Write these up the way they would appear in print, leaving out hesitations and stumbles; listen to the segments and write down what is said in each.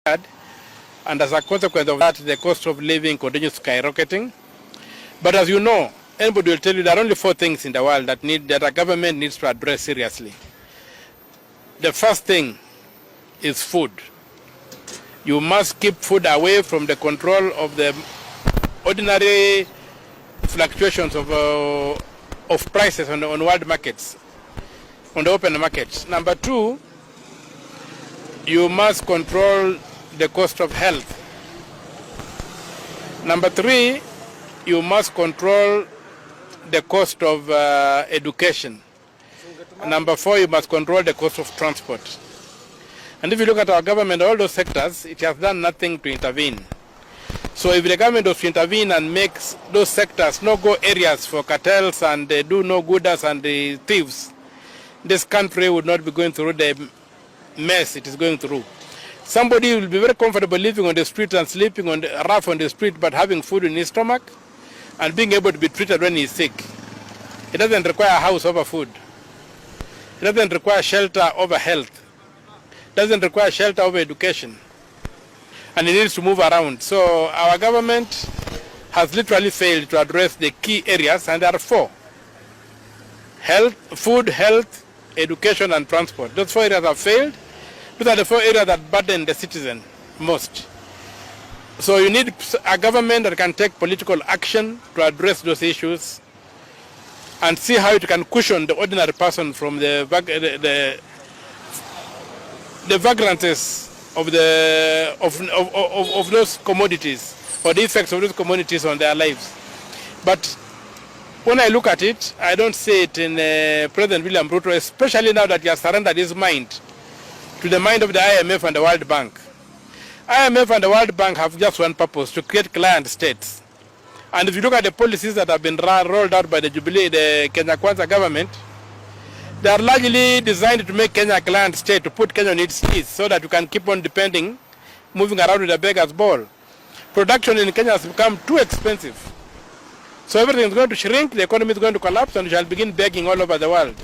and as a consequence of that, the cost of living continues skyrocketing. But as you know, anybody will tell you there are only 4 things in the world that a government needs to address seriously. The first thing is food. You must keep food away from the control of the ordinary fluctuations of prices on world markets, on the open markets. Number 2, you must control the cost of health. Number 3, you must control the cost of education. Number 4, you must control the cost of transport. And if you look at our government, all those sectors, it has done nothing to intervene. So if the government was to intervene and makes those sectors no-go areas for cartels and do no-gooders and the thieves, this country would not be going through the mess it is going through. Somebody will be very comfortable living on the street and sleeping on the rough on the street, but having food in his stomach and being able to be treated when he is sick. It doesn't require a house over food. It doesn't require shelter over health. It doesn't require shelter over education. And it needs to move around. So our government has literally failed to address the key areas, and there are 4. Food, health, education, and transport. Those 4 areas have failed. Those are the 4 areas that burden the citizen most. So you need a government that can take political action to address those issues and see how it can cushion the ordinary person from the vagrancies of those commodities, or the effects of those commodities on their lives. But when I look at it, I don't see it in President William Ruto, especially now that he has surrendered his mind to the mind of the IMF and the World Bank. IMF and the World Bank have just one purpose: to create client states. And if you look at the policies that have been rolled out by the Kenya Kwanza government, they are largely designed to make Kenya a client state, to put Kenya on its knees so that you can keep on moving around with a beggar's ball. Production in Kenya has become too expensive. So everything is going to shrink, the economy is going to collapse, and we shall begin begging all over the world.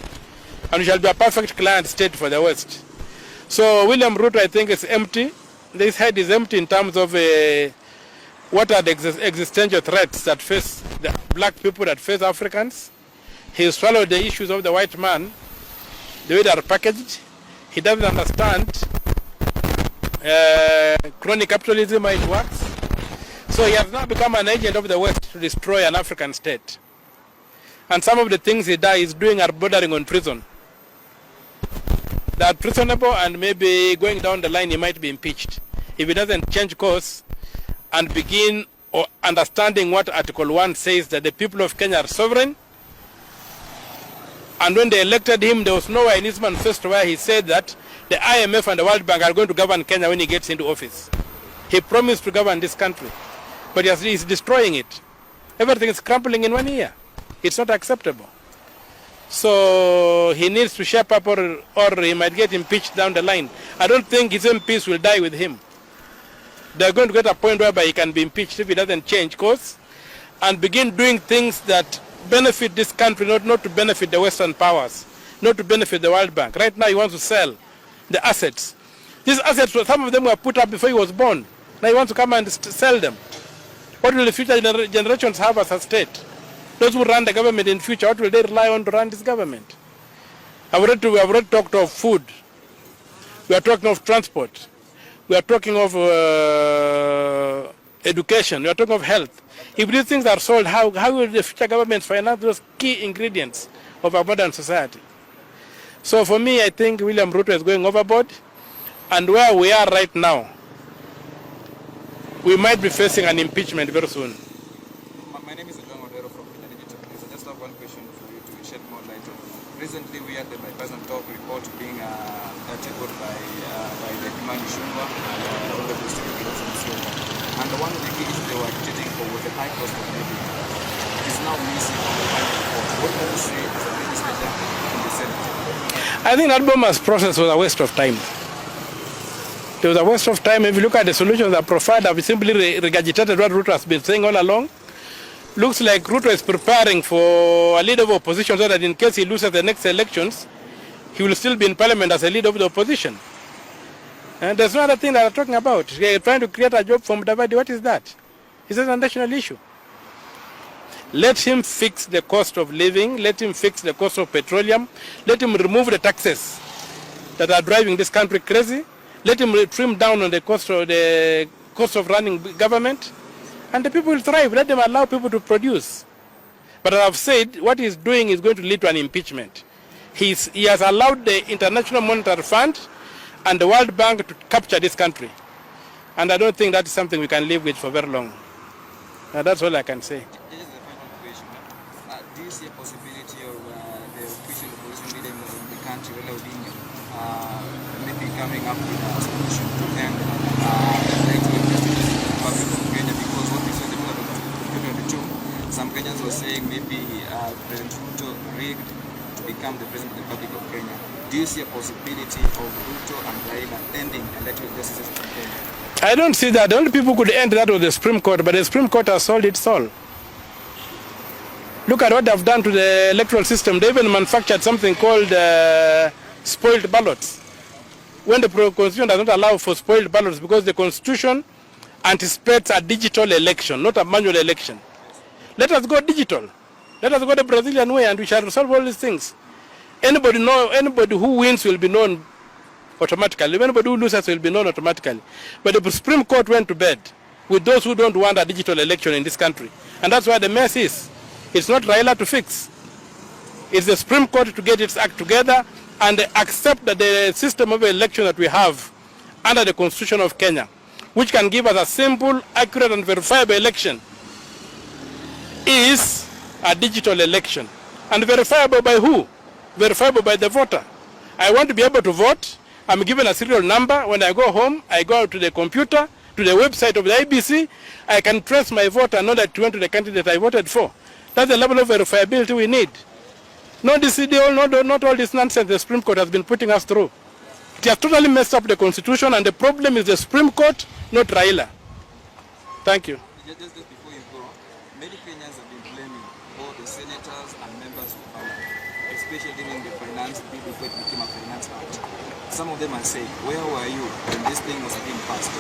And we shall be a perfect client state for the West. So William Ruto, I think, is empty. This head is empty in terms of what are the existential threats that face the black people, that face Africans. He swallowed the issues of the white man, the way they are packaged. He doesn't understand crony capitalism, how it works. So he has now become an agent of the West to destroy an African state. And some of the things he is doing are bordering on treason. They are treasonable, and maybe going down the line he might be impeached if he doesn't change course and begin understanding what Article 1 says, that the people of Kenya are sovereign. And when they elected him, there was nowhere in his manifesto where he said that the IMF and the World Bank are going to govern Kenya when he gets into office. He promised to govern this country, but he's destroying it. Everything is crumbling in 1 year. It's not acceptable. So he needs to shape up, or he might get impeached down the line. I don't think his MPs will die with him. They're going to get a point whereby he can be impeached if he doesn't change course and begin doing things that benefit this country, not to benefit the Western powers, not to benefit the World Bank. Right now he wants to sell the assets. These assets, some of them were put up before he was born. Now he wants to come and sell them. What will the future generations have as a state? Those who run the government in future, what will they rely on to run this government? We have already talked of food. We are talking of transport. We are talking of education. We are talking of health. If these things are sold, how will the future governments finance those key ingredients of our modern society? So for me, I think William Ruto is going overboard. And where we are right now, we might be facing an impeachment very soon. My name is from Kenya. I just have one question for you to shed more light on. Recently, we had the bipartisan talk report being tabled by the Imani Shumba and all the distributors and so on. And one of the key issues they were agitating for was the high cost of living. It is now missing from the final report. What do you say as a legislator in the Senate? I think that Boma's process was a waste of time. It was a waste of time. If you look at the solutions that provide, I've simply regurgitated what Ruto has been saying all along. Looks like Ruto is preparing for a leader of opposition so that in case he loses the next elections, he will still be in parliament as a leader of the opposition. And there's no other thing that I'm talking about. They're trying to create a job for Mudavadi. What is that? Is that a national issue? Let him fix the cost of living. Let him fix the cost of petroleum. Let him remove the taxes that are driving this country crazy. Let him trim down on the cost of running government, and the people will thrive. Let them allow people to produce. But as I've said, what he's doing is going to lead to an impeachment. He has allowed the International Monetary Fund and the World Bank to capture this country, and I don't think that's something we can live with for very long. That's all I can say. This is the final question. Do you see a possibility of the official opposition leader in the country, Raila Odinga, maybe coming up with a solution to end the electoral justice in the Republic of Kenya? Because what we saw in the Republic of 2022, some Kenyans were saying maybe President Ruto rigged to become the President of the Republic of Kenya. Do you see a possibility of Ruto and Raila ending electoral justice in Kenya? I don't see that. The only people who could end that was the Supreme Court, but the Supreme Court has sold its soul. Look at what they've done to the electoral system. They even manufactured something called spoiled ballots. When the Constitution does not allow for spoiled ballots, because the Constitution anticipates a digital election, not a manual election. Let us go digital. Let us go the Brazilian way, and we shall resolve all these things. Anybody who wins will be known automatically. Anybody who loses will be known automatically. But the Supreme Court went to bed with those who don't want a digital election in this country. And that's why the mess is. It's not Raila to fix. It's the Supreme Court to get its act together and accept that the system of election that we have under the Constitution of Kenya, which can give us a simple, accurate and verifiable election, is a digital election. And verifiable by who? Verifiable by the voter. I want to be able to vote. I'm given a serial number. When I go home, I go to the computer, to the website of the IBC. I can trace my vote and know that it went to the candidate I voted for. That's the level of verifiability we need. Not all this nonsense the Supreme Court has been putting us through. It has totally messed up the Constitution, and the problem is the Supreme Court, not Raila. Thank you. Just before you go, many Kenyans have been blaming both the senators and members of parliament, especially during the finance bill before it became a finance act. Some of them are saying, where were you when this thing was being passed?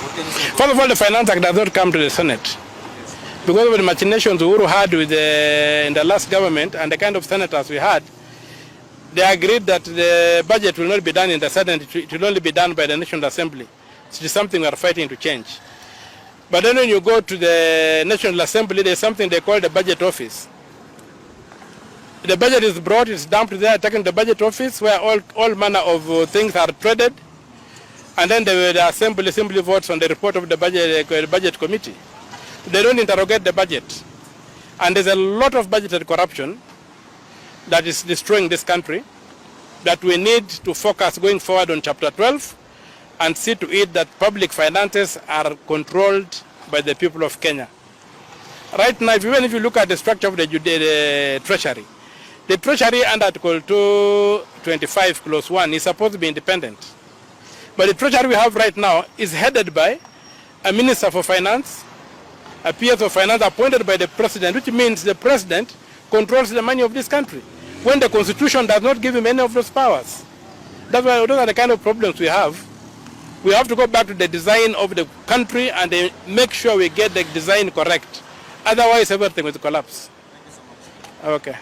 What can you say? First of all, the Finance Act does not come to the Senate. Yes. Because of the machinations Uhuru had with in the last government and the kind of senators we had, they agreed that the budget will not be done in the Senate, it will only be done by the National Assembly. It is something we are fighting to change. But then when you go to the National Assembly, there is something they call the budget office. The budget is brought, it's dumped there, taken the budget office where all manner of things are traded, and then the assembly simply votes on the report of the budget committee. They don't interrogate the budget. And there's a lot of budgeted corruption that is destroying this country, that we need to focus going forward on Chapter 12 and see to it that public finances are controlled by the people of Kenya. Right now, even if you look at the structure of the Treasury, the Treasury under Article 225 Clause 1 is supposed to be independent. But the Treasury we have right now is headed by a Minister for Finance, a PS of Finance appointed by the President, which means the President controls the money of this country, when the Constitution does not give him any of those powers. That's why those are the kind of problems we have. We have to go back to the design of the country and make sure we get the design correct. Otherwise, everything will collapse. Thank you so much. Okay.